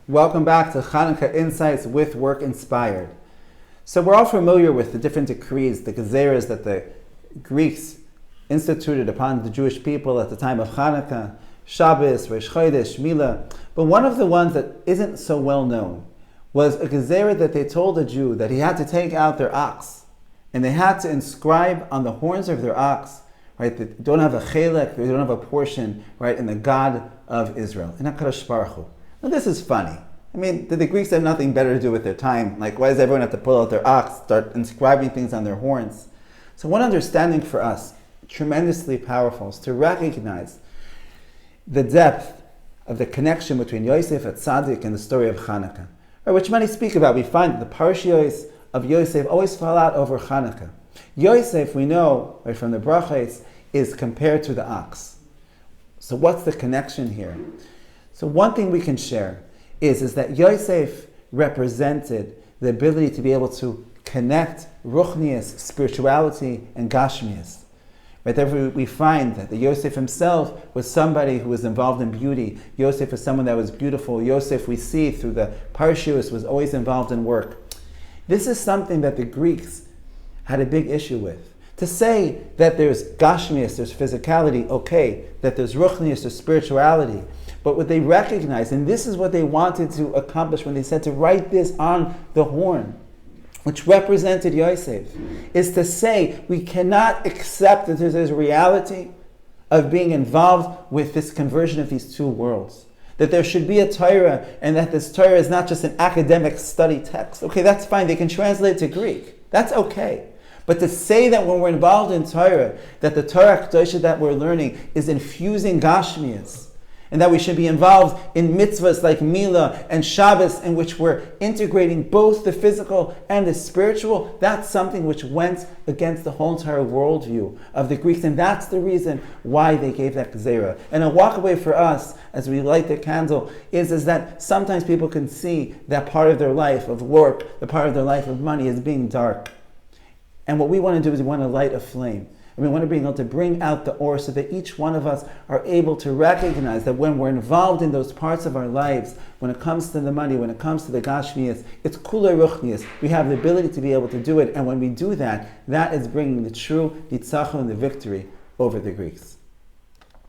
Welcome back to Chanuka Insights with Work Inspired. So we're all familiar with the different decrees, the 𝗧𝗟𝗧 that the Greeks instituted upon the Jewish people at the time of Chanuka, Shabbos, Rosh Chodesh, Mila. But one of the ones that isn't so well known was a 𝗧𝗟𝗧 that they told a Jew that he had to take out their ox and they had to inscribe on the horns of their ox, right? They don't have a chelek, they don't have a portion, right, in the God of Israel, in 𝗏𝗏𝗧 𝗏𝗏. Now this is funny. I mean, did the Greeks have nothing better to do with their time? Like, why does everyone have to pull out their ox, start inscribing things on their horns? So one understanding for us, tremendously powerful, is to recognize the depth of the connection between Yosef Hatzadik and the story of Chanuka, right, which many speak about. We find that the parashiyos of Yosef always fall out over Chanuka. Yosef, we know, right, from the brachos, is compared to the ox. So what's the connection here? So one thing we can share is that Yosef represented the ability to be able to connect ruchnius, spirituality, and gashmius. Right there we find that the Yosef himself was somebody who was involved in beauty. Yosef is someone that was beautiful. Yosef, we see through the parashiyos, was always involved in work. This is something that the Greeks had a big issue with. To say that there's gashmius, there's physicality, okay, that there's ruchnius, there's spirituality, but what they recognized, and this is what they wanted to accomplish when they said to write this on the horn, which represented Yosef, is to say we cannot accept that there's a reality of being involved with this conversion of these two worlds. That there should be a Torah, and that this Torah is not just an academic study text. Okay, that's fine. They can translate it to Greek. That's okay. But to say that when we're involved in Torah, that the Torah Kedosha that we're learning is infusing Gashmias, and that we should be involved in mitzvahs like Mila and Shabbos, in which we're integrating both the physical and the spiritual, that's something which went against the whole entire worldview of the Greeks, and that's the reason why they gave that 𝗧𝗟𝗧. And a walk away for us, as we light the candle, is that sometimes people can see that part of their life of work, the part of their life of money, as being dark. And what we want to do is we want to light a flame. And we want to be able to bring out the ore so that each one of us are able to recognize that when we're involved in those parts of our lives, when it comes to the money, when it comes to the gashmias, it's kulei ruchnias. We have the ability to be able to do it. And when we do that, that is bringing the true ниצחון, the victory over the Greeks.